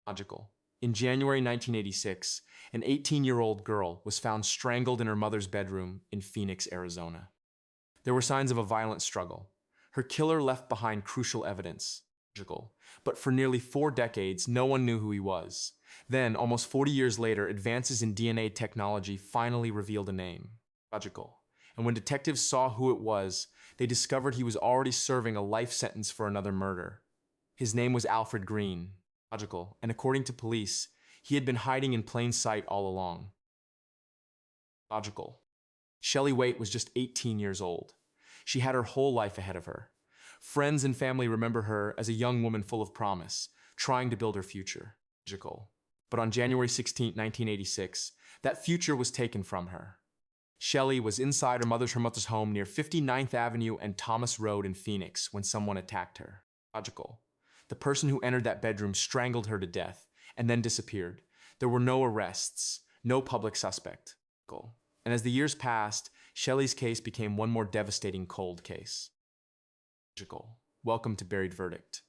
Logical. In January 1986, an 18-year-old girl was found strangled in her mother's bedroom in Phoenix, Arizona. There were signs of a violent struggle. Her killer left behind crucial evidence. Logical. But for nearly 4 decades, no one knew who he was. Then, almost 40 years later, advances in DNA technology finally revealed a name. Logical. And when detectives saw who it was, they discovered he was already serving a life sentence for another murder. His name was Alfred Green. Logical. And according to police, he had been hiding in plain sight all along. Logical. Shelly Waite was just 18 years old. She had her whole life ahead of her. Friends and family remember her as a young woman full of promise, trying to build her future. Logical. But on January 16, 1986, that future was taken from her. Shelly was inside her mother's home near 59th Avenue and Thomas Road in Phoenix when someone attacked her. Logical. The person who entered that bedroom strangled her to death and then disappeared. There were no arrests, no public suspect. And as the years passed, Shelly's case became one more devastating cold case. Welcome to Buried Verdict,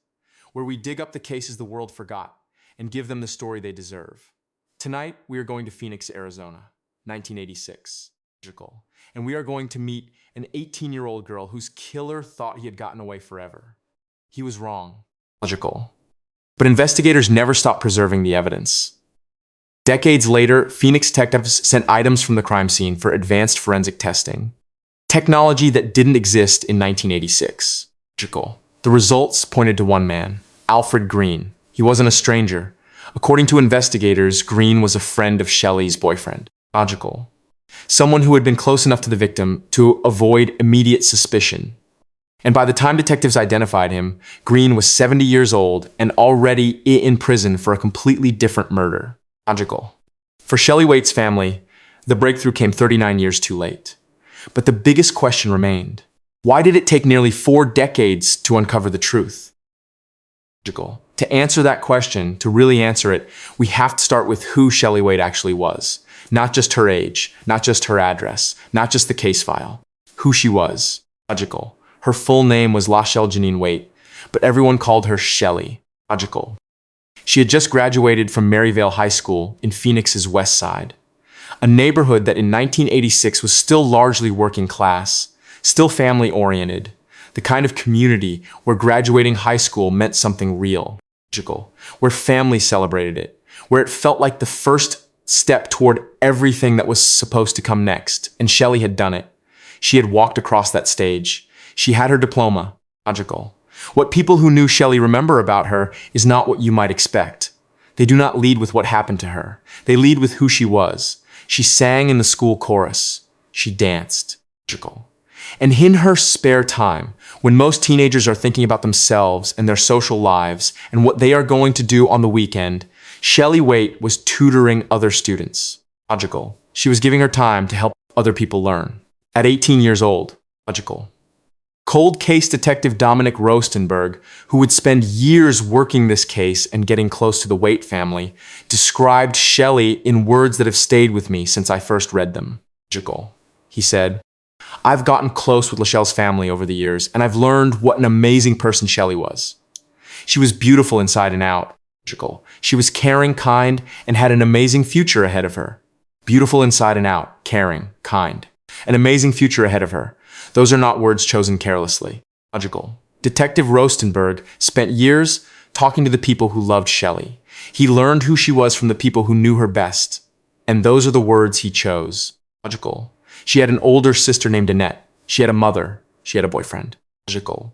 where we dig up the cases the world forgot and give them the story they deserve. Tonight, we are going to Phoenix, Arizona, 1986. And we are going to meet an 18-year-old girl whose killer thought he had gotten away forever. He was wrong. Logical. But investigators never stopped preserving the evidence. Decades later, Phoenix detectives sent items from the crime scene for advanced forensic testing. Technology that didn't exist in 1986. The results pointed to one man, Alfred Green. He wasn't a stranger. According to investigators, Green was a friend of Shelly's boyfriend. Logical. Someone who had been close enough to the victim to avoid immediate suspicion. And by the time detectives identified him, Green was 70 years old and already in prison for a completely different murder. Logical. For Shelly Waite's family, the breakthrough came 39 years too late. But the biggest question remained. Why did it take nearly 4 decades to uncover the truth? Logical. To answer that question, to really answer it, we have to start with who Shelly Waite actually was. Not just her age, not just her address, not just the case file. Who she was. Logical. Her full name was Lachelle Janine Waite, but everyone called her Shelly. Logical. She had just graduated from Maryvale High School in Phoenix's West Side, a neighborhood that in 1986 was still largely working class, still family-oriented, the kind of community where graduating high school meant something real. Logical. Where families celebrated it, where it felt like the first step toward everything that was supposed to come next, and Shelly had done it. She had walked across that stage. She had her diploma. Logical. What people who knew Shelly remember about her is not what you might expect. They do not lead with what happened to her. They lead with who she was. She sang in the school chorus. She danced. Logical. And in her spare time, when most teenagers are thinking about themselves and their social lives and what they are going to do on the weekend, Shelly Waite was tutoring other students. Logical. She was giving her time to help other people learn. At 18 years old. Logical. Cold case detective Dominic Rostenberg, who would spend years working this case and getting close to the Waite family, described Shelly in words that have stayed with me since I first read them. Logical. He said, "I've gotten close with Lachelle's family over the years, and I've learned what an amazing person Shelly was. She was beautiful inside and out. Logical. She was caring, kind, and had an amazing future ahead of her. Beautiful inside and out, caring, kind. An amazing future ahead of her. Those are not words chosen carelessly." Logical. Detective Rostenberg spent years talking to the people who loved Shelly. He learned who she was from the people who knew her best. And those are the words he chose. Logical. She had an older sister named Annette. She had a mother. She had a boyfriend. Logical.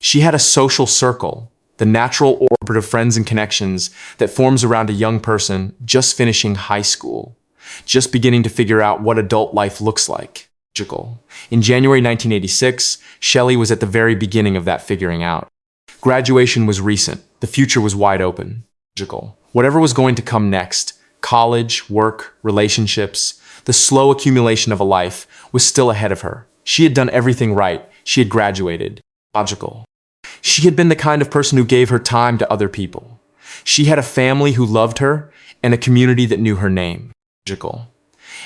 She had a social circle, the natural orbit of friends and connections that forms around a young person just finishing high school, just beginning to figure out what adult life looks like. Logical. In January 1986, Shelly was at the very beginning of that figuring out. Graduation was recent. The future was wide open. Logical. Whatever was going to come next, college, work, relationships, the slow accumulation of a life was still ahead of her. She had done everything right. She had graduated. Logical. She had been the kind of person who gave her time to other people. She had a family who loved her and a community that knew her name. Logical.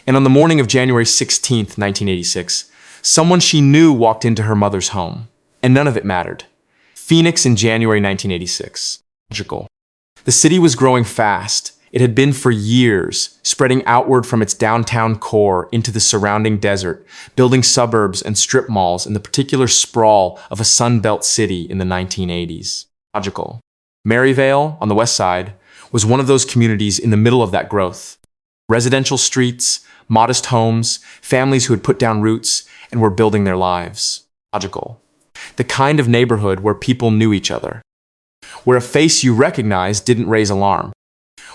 And on the morning of January 16th, 1986, someone she knew walked into her mother's home, and none of it mattered. Phoenix in January 1986. Logical. The city was growing fast. It had been for years, spreading outward from its downtown core into the surrounding desert, building suburbs and strip malls in the particular sprawl of a Sun-Belt city in the 1980s. Logical. Maryvale, on the west side, was one of those communities in the middle of that growth. Residential streets, modest homes, families who had put down roots and were building their lives. Logical. The kind of neighborhood where people knew each other, where a face you recognized didn't raise alarm,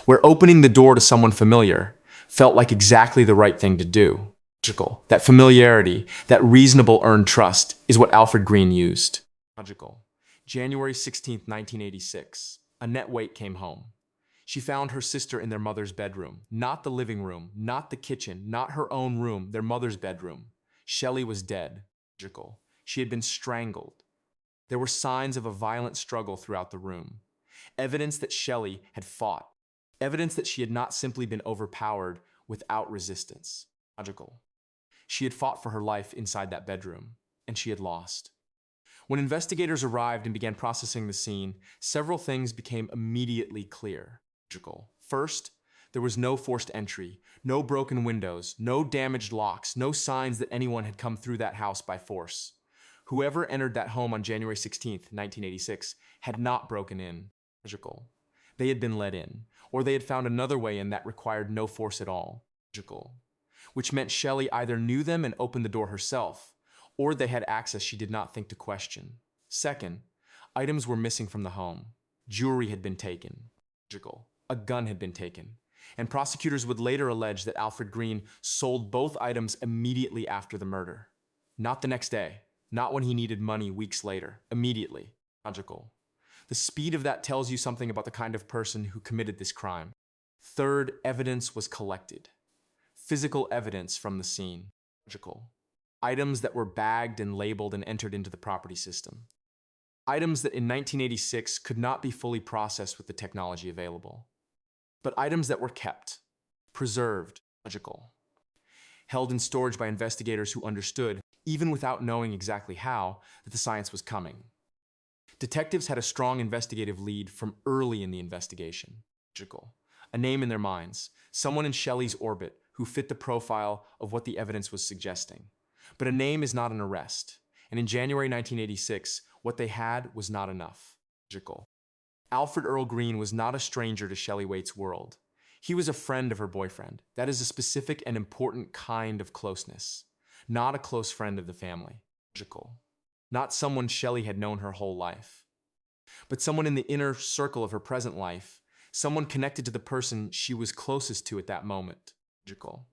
where opening the door to someone familiar felt like exactly the right thing to do. Logical. That familiarity, that reasonable earned trust, is what Alfred Green used. Logical. January 16, 1986. Annette Waite came home. She found her sister in their mother's bedroom. Not the living room, not the kitchen, not her own room, their mother's bedroom. Shelly was dead. Logical. She had been strangled. There were signs of a violent struggle throughout the room. Evidence that Shelly had fought. Evidence that she had not simply been overpowered without resistance. Logical. She had fought for her life inside that bedroom, and she had lost. When investigators arrived and began processing the scene, several things became immediately clear. Logical. First, there was no forced entry, no broken windows, no damaged locks, no signs that anyone had come through that house by force. Whoever entered that home on January 16, 1986, had not broken in. Logical. They had been let in, or they had found another way in that required no force at all. Logical. Which meant Shelly either knew them and opened the door herself, or they had access she did not think to question. Second, items were missing from the home. Jewelry had been taken. Logical. A gun had been taken. And prosecutors would later allege that Alfred Green sold both items immediately after the murder. Not the next day. Not when he needed money weeks later. Immediately. Logical. The speed of that tells you something about the kind of person who committed this crime. Third, evidence was collected. Physical evidence from the scene. Logical. Items that were bagged and labeled and entered into the property system. Items that in 1986 could not be fully processed with the technology available. But items that were kept, preserved, logical. Held in storage by investigators who understood, even without knowing exactly how, that the science was coming. Detectives had a strong investigative lead from early in the investigation. Logical. A name in their minds, someone in Shelly's orbit who fit the profile of what the evidence was suggesting. But a name is not an arrest, and in January 1986, what they had was not enough. Logical. Alfred Earl Green was not a stranger to Shelly Waite's world. He was a friend of her boyfriend. That is a specific and important kind of closeness. Not a close friend of the family. Logical. Not someone Shelly had known her whole life. But someone in the inner circle of her present life. Someone connected to the person she was closest to at that moment. Logical.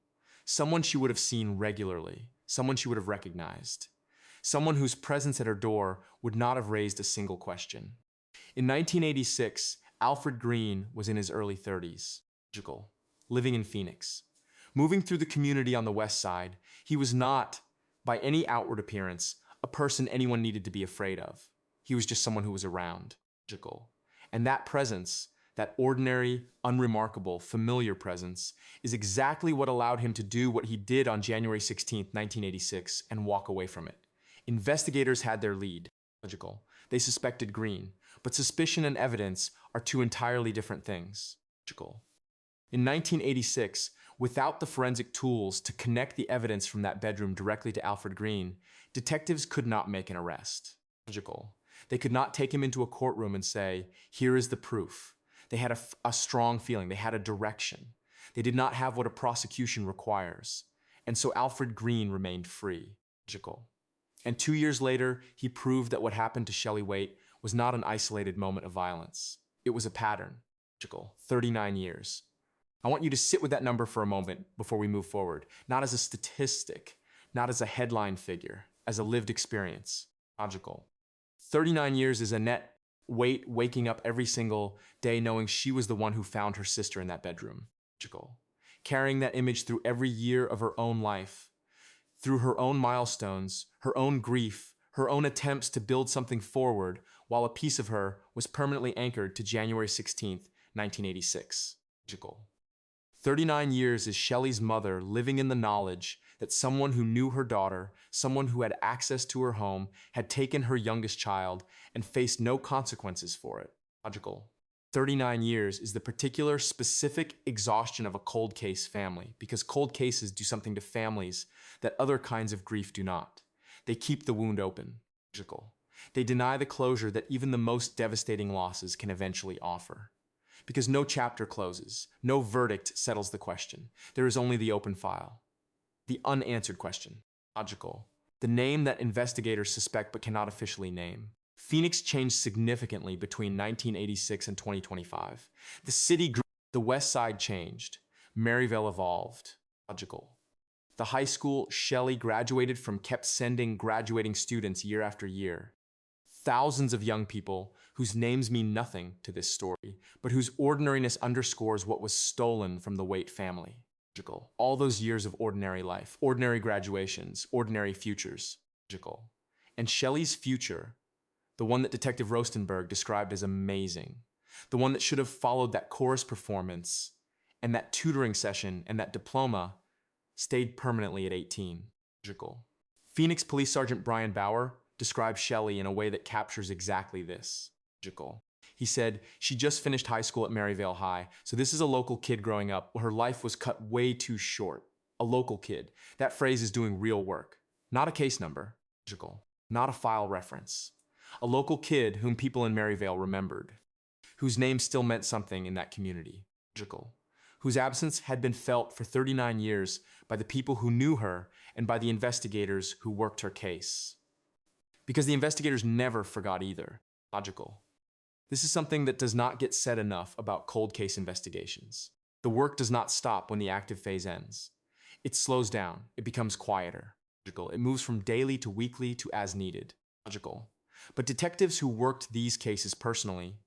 Someone she would have seen regularly. Someone she would have recognized. Someone whose presence at her door would not have raised a single question. In 1986, Alfred Green was in his early 30s. Logical. Living in Phoenix. Moving through the community on the west side, he was not, by any outward appearance, a person anyone needed to be afraid of. He was just someone who was around. Logical. And that presence, that ordinary, unremarkable, familiar presence, is exactly what allowed him to do what he did on January 16, 1986, and walk away from it. Investigators had their lead. Logical. They suspected Green, but suspicion and evidence are two entirely different things. Logical. In 1986, without the forensic tools to connect the evidence from that bedroom directly to Alfred Green, detectives could not make an arrest. Logical. They could not take him into a courtroom and say, here is the proof. They had a strong feeling. They had a direction. They did not have what a prosecution requires. And so Alfred Green remained free. Logical. And 2 years later, he proved that what happened to Shelly Waite was not an isolated moment of violence. It was a pattern. Logical. 39 years. I want you to sit with that number for a moment before we move forward. Not as a statistic, not as a headline figure, as a lived experience. Logical. 39 years is Annette Waite waking up every single day knowing she was the one who found her sister in that bedroom. Logical. Carrying that image through every year of her own life, through her own milestones, her own grief, her own attempts to build something forward, while a piece of her was permanently anchored to January 16th, 1986. Logical. 39 years is Shelly's mother living in the knowledge that someone who knew her daughter, someone who had access to her home, had taken her youngest child and faced no consequences for it. Logical. 39 years is the particular specific exhaustion of a cold case family, because cold cases do something to families that other kinds of grief do not. They keep the wound open. They deny the closure that even the most devastating losses can eventually offer. Because no chapter closes, no verdict settles the question. There is only the open file. The unanswered question. Logical. The name that investigators suspect but cannot officially name. Phoenix changed significantly between 1986 and 2025. The city grew, the west side changed. Maryvale evolved. Logical. The high school Shelly graduated from kept sending graduating students year after year. Thousands of young people whose names mean nothing to this story, but whose ordinariness underscores what was stolen from the Waite family. All those years of ordinary life, ordinary graduations, ordinary futures. And Shelly's future, the one that Detective Rostenberg described as amazing, the one that should have followed that chorus performance and that tutoring session and that diploma, stayed permanently at 18. Phoenix Police Sergeant Brian Bauer describes Shelly in a way that captures exactly this. He said, "She just finished high school at Maryvale High, so this is a local kid growing up. Her life was cut way too short. A local kid. That phrase is doing real work. Not a case number. Not a file reference. A local kid whom people in Maryvale remembered, whose name still meant something in that community. Whose absence had been felt for 39 years by the people who knew her and by the investigators who worked her case. Because the investigators never forgot either. This is something that does not get said enough about cold case investigations. The work does not stop when the active phase ends. It slows down. It becomes quieter. It moves from daily to weekly to as needed. But detectives who worked these cases personally,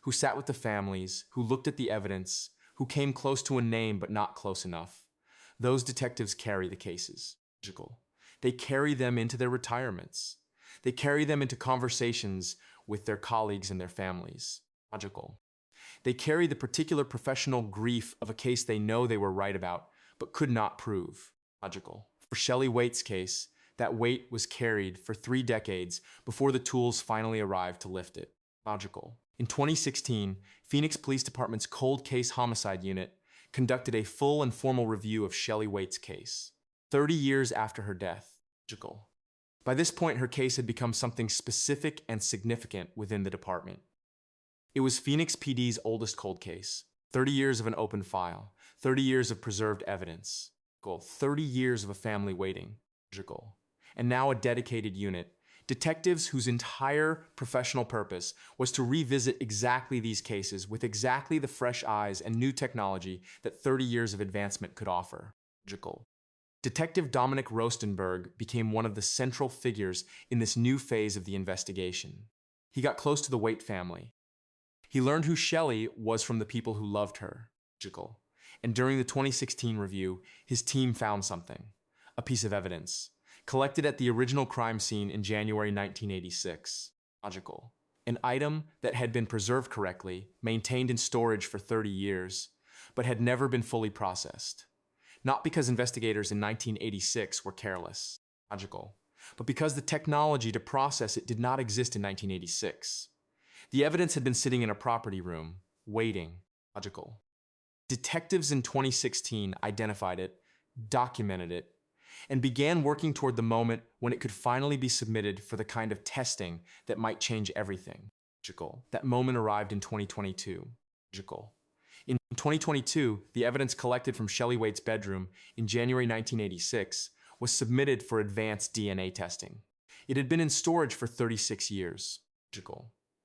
who sat with the families, who looked at the evidence, who came close to a name but not close enough, those detectives carry the cases. They carry them into their retirements. They carry them into conversations with their colleagues and their families. They carry the particular professional grief of a case they know they were right about, but could not prove. For Shelly Waite's case, that weight was carried for 3 decades before the tools finally arrived to lift it. In 2016, Phoenix Police Department's Cold Case Homicide Unit conducted a full and formal review of Shelly Waite's case, 30 years after her death. By this point, her case had become something specific and significant within the department. It was Phoenix PD's oldest cold case, 30 years of an open file, 30 years of preserved evidence, 30 years of a family waiting, and now a dedicated unit, detectives whose entire professional purpose was to revisit exactly these cases with exactly the fresh eyes and new technology that 30 years of advancement could offer. Detective Dominic Rostenberg became one of the central figures in this new phase of the investigation. He got close to the Waite family. He learned who Shelly was from the people who loved her. And during the 2016 review, his team found something, a piece of evidence, collected at the original crime scene in January 1986. An item that had been preserved correctly, maintained in storage for 30 years, but had never been fully processed. Not because investigators in 1986 were careless, but because the technology to process it did not exist in 1986. The evidence had been sitting in a property room, waiting. Detectives in 2016 identified it, documented it, and began working toward the moment when it could finally be submitted for the kind of testing that might change everything. That moment arrived in 2022. In 2022, the evidence collected from Shelly Waite's bedroom in January 1986 was submitted for advanced DNA testing. It had been in storage for 36 years.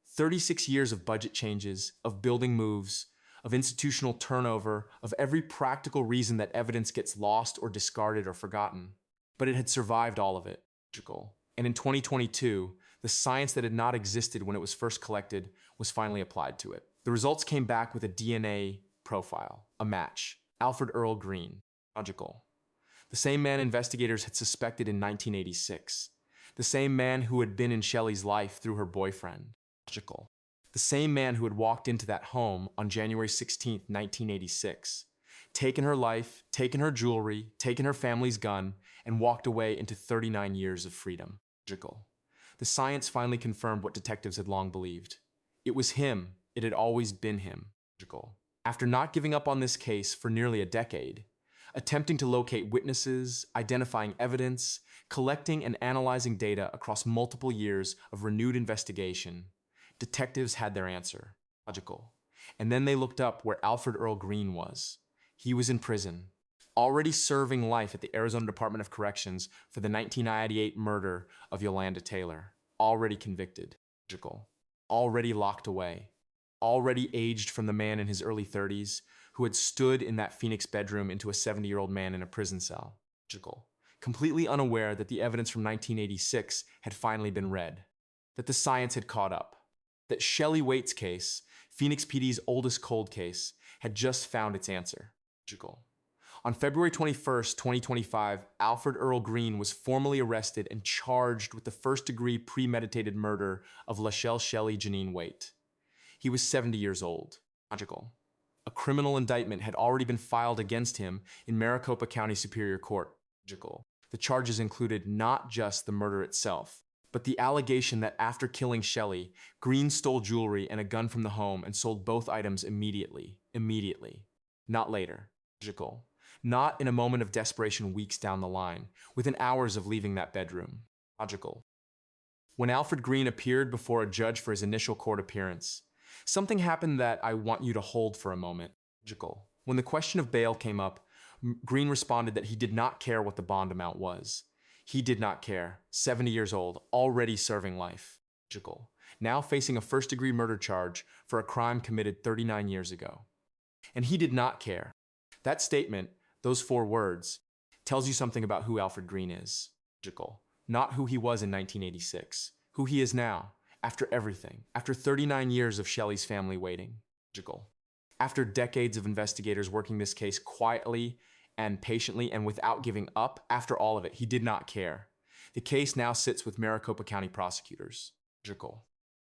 36 years of budget changes, of building moves, of institutional turnover, of every practical reason that evidence gets lost or discarded or forgotten. But it had survived all of it. And in 2022, the science that had not existed when it was first collected was finally applied to it. The results came back with a DNA profile, a match, Alfred Green. The same man investigators had suspected in 1986. The same man who had been in Shelly's life through her boyfriend. The same man who had walked into that home on January 16, 1986, taken her life, taken her jewelry, taken her family's gun, and walked away into 39 years of freedom. The science finally confirmed what detectives had long believed. It was him, It had always been him. After not giving up on this case for nearly a decade, attempting to locate witnesses, identifying evidence, collecting and analyzing data across multiple years of renewed investigation, detectives had their answer. And then they looked up where Alfred Earl Green was. He was in prison, already serving life at the Arizona Department of Corrections for the 1998 murder of Yolanda Taylor. Already convicted. Already locked away. Already aged from the man in his early 30s who had stood in that Phoenix bedroom into a 70-year-old man in a prison cell. Completely unaware that the evidence from 1986 had finally been read, that the science had caught up, that Shelly Waite's case, Phoenix PD's oldest cold case, had just found its answer. On February 21st, 2025, Alfred Earl Green was formally arrested and charged with the first-degree premeditated murder of LaShelle Shelly Janine Waite. He was 70 years old. A criminal indictment had already been filed against him in Maricopa County Superior Court. The charges included not just the murder itself, but the allegation that after killing Shelly, Green stole jewelry and a gun from the home and sold both items immediately. Not later. Not in a moment of desperation weeks down the line, within hours of leaving that bedroom. When Alfred Green appeared before a judge for his initial court appearance, something happened that I want you to hold for a moment. When the question of bail came up, Green responded that he did not care what the bond amount was. He did not care. 70 years old, already serving life. Now facing a first-degree murder charge for a crime committed 39 years ago. And he did not care. That statement, those 4 words, tells you something about who Alfred Green is. Not who he was in 1986, who he is now, after everything, after 39 years of Shelly's family waiting. After decades of investigators working this case quietly and patiently and without giving up, after all of it, he did not care. The case now sits with Maricopa County prosecutors.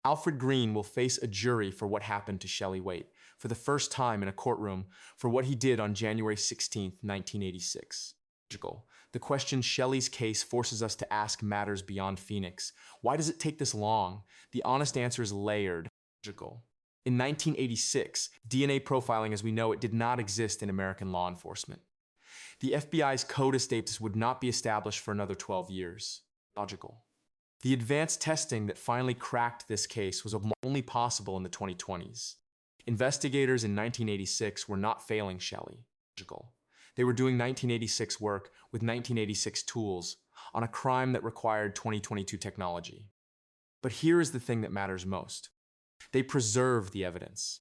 Alfred Green will face a jury for what happened to Shelly Waite for the first time in a courtroom for what he did on January 16, 1986. The question Shelly's case forces us to ask matters beyond Phoenix. Why does it take this long? The honest answer is layered. In 1986, DNA profiling as we know it did not exist in American law enforcement. The FBI's CODIS status would not be established for another 12 years. The advanced testing that finally cracked this case was only possible in the 2020s. Investigators in 1986 were not failing Shelly. They were doing 1986 work with 1986 tools on a crime that required 2022 technology. But here is the thing that matters most. They preserved the evidence.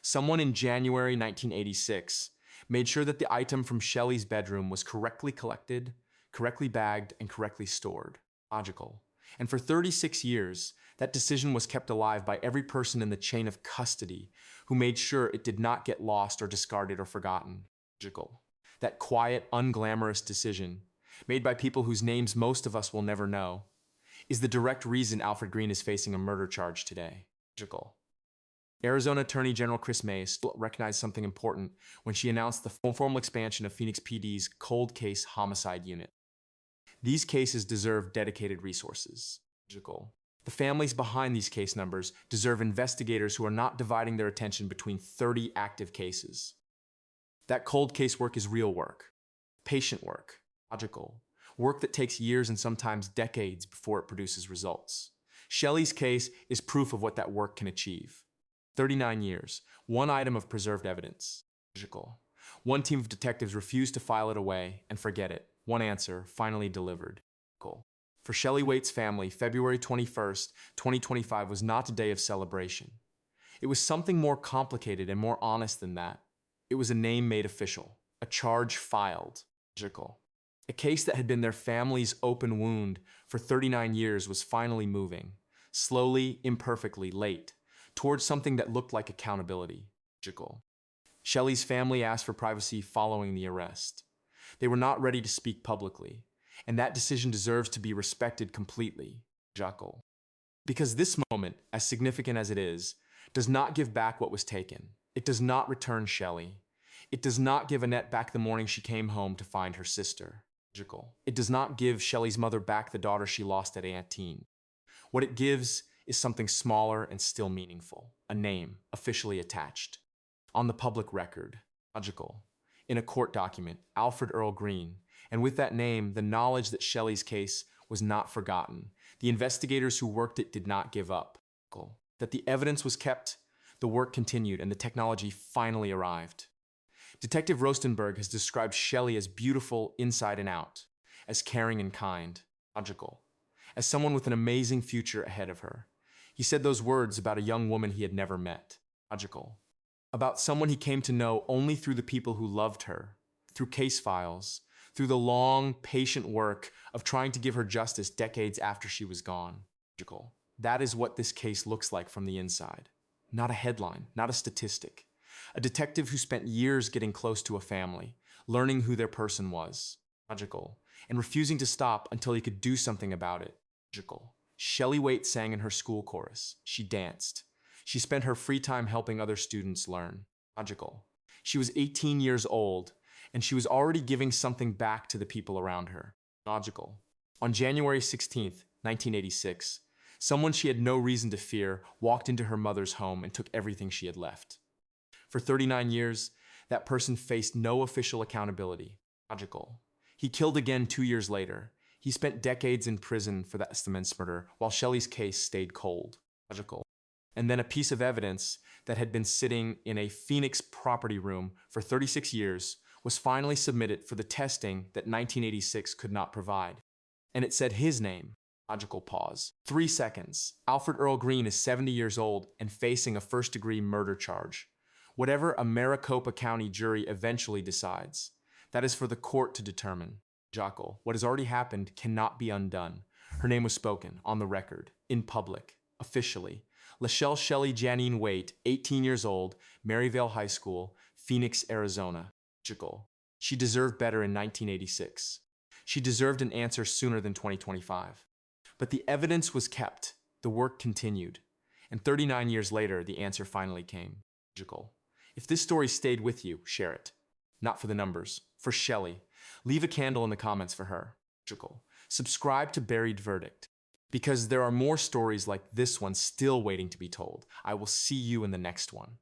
Someone in January 1986 made sure that the item from Shelly's bedroom was correctly collected, correctly bagged, and correctly stored. And for 36 years, that decision was kept alive by every person in the chain of custody who made sure it did not get lost or discarded or forgotten. That quiet, unglamorous decision, made by people whose names most of us will never know, is the direct reason Alfred Green is facing a murder charge today. Arizona Attorney General Chris Mays recognized something important when she announced the formal expansion of Phoenix PD's cold case homicide unit. These cases deserve dedicated resources. The families behind these case numbers deserve investigators who are not dividing their attention between 30 active cases. That cold case work is real work, patient work, work that takes years and sometimes decades before it produces results. Shelly's case is proof of what that work can achieve. 39 years, one item of preserved evidence. One team of detectives refused to file it away and forget it. One answer finally delivered. For Shelly Waite's family, February 21st, 2025 was not a day of celebration. It was something more complicated and more honest than that. It was a name made official, a charge filed. A case that had been their family's open wound for 39 years was finally moving, slowly, imperfectly, late, towards something that looked like accountability. Shelly's family asked for privacy following the arrest. They were not ready to speak publicly, and that decision deserves to be respected completely. Because this moment, as significant as it is, does not give back what was taken. It does not return Shelly. It does not give Annette back the morning she came home to find her sister. It does not give Shelly's mother back the daughter she lost at 18. What it gives is something smaller and still meaningful, a name officially attached. On the public record, logical. In a court document, Alfred Green, and with that name, the knowledge that Shelly's case was not forgotten. The investigators who worked it did not give up. That the evidence was kept, the work continued, and the technology finally arrived. Detective Rostenberg has described Shelly as beautiful inside and out, as caring and kind, logical, as someone with an amazing future ahead of her. He said those words about a young woman he had never met, logical, about someone he came to know only through the people who loved her, through case files, through the long, patient work of trying to give her justice decades after she was gone, logical. That is what this case looks like from the inside. Not a headline, not a statistic. A detective who spent years getting close to a family, learning who their person was, logical, and refusing to stop until he could do something about it, logical. Shelly Waite sang in her school chorus. She danced. She spent her free time helping other students learn, logical. She was 18 years old, and she was already giving something back to the people around her, logical. On January 16th, 1986, someone she had no reason to fear walked into her mother's home and took everything she had left. For 39 years, that person faced no official accountability, logical. He killed again 2 years later. He spent decades in prison for that immense murder, while Shelly's case stayed cold, logical. And then a piece of evidence that had been sitting in a Phoenix property room for 36 years was finally submitted for the testing that 1986 could not provide. And it said his name. Logical pause. 3 seconds. Alfred Green is 70 years old and facing a first-degree murder charge. Whatever a Maricopa County jury eventually decides, that is for the court to determine. Logical. What has already happened cannot be undone. Her name was spoken, on the record, in public, officially. Lachelle Shelly Janine Waite, 18 years old, Maryvale High School, Phoenix, Arizona. Logical. She deserved better in 1986. She deserved an answer sooner than 2025. But the evidence was kept, the work continued, and 39 years later, the answer finally came. Logical. If this story stayed with you, share it. Not for the numbers, for Shelly. Leave a candle in the comments for her. Logical. Subscribe to Buried Verdict, because there are more stories like this one still waiting to be told. I will see you in the next one.